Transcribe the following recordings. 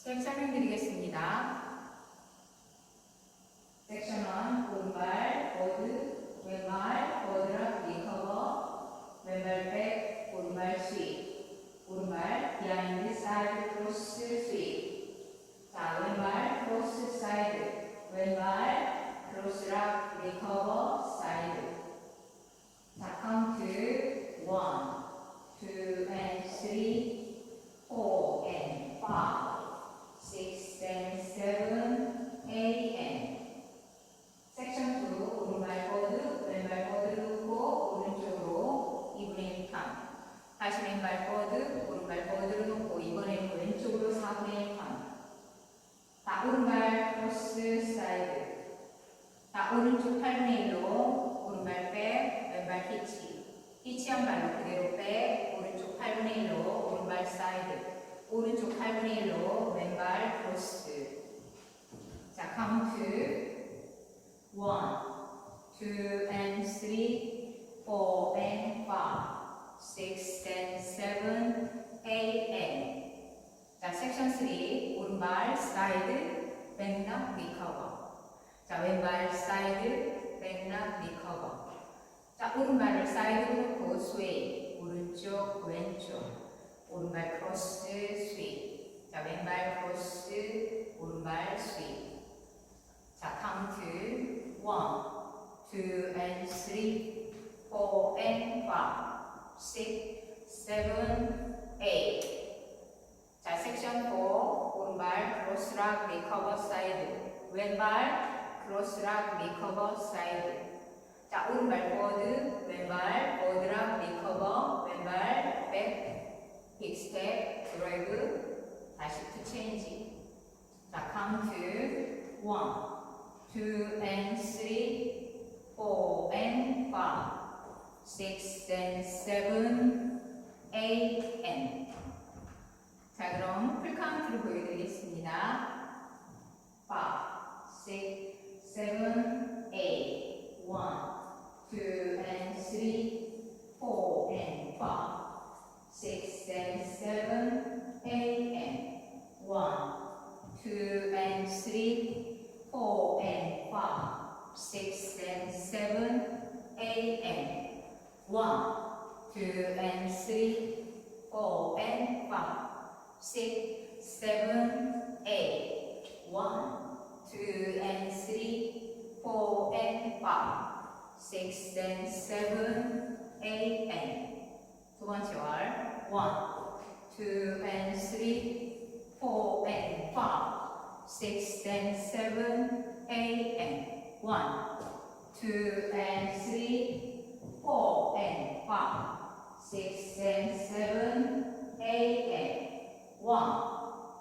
스텝 설명드리겠습니다. 섹션 1, 오른발, 보드, 왼발, 보드락, 리커버, 왼발 백, 오른발 스윗, 오른발, 비하인드 사이드 크로스 스윗. 자, 왼발 크로스 사이드, 왼발 크로스락, 리커버, 사이드. 자, 카운트 1, 2 and 3, 4 and 5, 6 and 7, 8 and. 섹션 2, 오른발 보드, 왼발 보드 놓고 오른쪽으로 2분의 1 칸. 다시 왼발 보드, 오른발 보드를 놓고 이번에는 왼쪽으로 4분의 1 칸. 자, 오른발 크로스 사이드. 자, 오른쪽 8분의 1로 오른발 백, 왼발 히치. 히치한 발로 그대로 백, 오른쪽 8분의 1로 오른발 사이드. 오른쪽 8분의 1로 왼발 크로스. 자, 카운트 1, 2 and 3, 4 and 5, 6 and 7, 8 and. 자, 섹션 3, 오른발 사이드, 백락 리커버. 자, 왼발 사이드, 백락 리커버. 자, 오른발을 사이드로 놓고 스웨이, 오른쪽, 왼쪽. 오른발 크로스 스윗. 자, 왼발 크로스, 오른발 스윗. 자, 카운트 1, 2 and 3, 4 and 5, 6, 7, 8. 자, 섹션 4, 오른발 크로스락 리커버 사이드, 왼발 크로스락 리커버 사이드. 자, 오른발 보드, 왼발 보드락 리커버, 왼발 백, 빅스텝, 드래그, 다시 투 체인지. 자, 카운트 1, 2 and 3, 4 and 5, 6 and 7, 8 and. 자, 그럼 풀 카운트를 보여드리겠습니다. 5, 6, 7, 8, 1, 2 and 3, 4 and 5, 6 and 7, 8 and. 1, 2 and 3, 4 and 5, 6 and 7, 8 and. 1, 2 and 3, 4 and 5, 6, 7, 8. 1, 2 and 3, 4 and 5, 6 and 7, 8 and. 두 번째 월 1, 2 and 3, 4 and 5, 6 and 7, 8 and. 1, 2 and 3, 4 and 5, 6 and 7, 8 and. 1,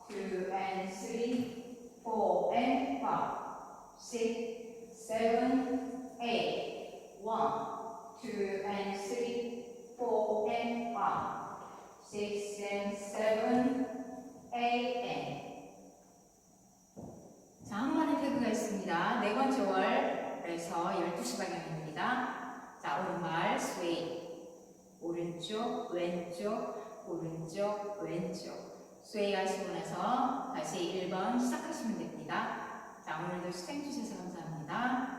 2 and 3, 4 and 5, 6, 7, 8. 1, 2 and 3, 4 and 5, 6 and 7, 8 and. 자, 한 번의 태그가 있습니다. 네 번째 월에서 12시 방향입니다. 자, 오른발 스웨이, 오른쪽, 왼쪽, 오른쪽, 왼쪽. 스웨이 하시고 나서 다시 1번 시작하시면 됩니다. 자, 오늘도 시청해주셔서 감사합니다.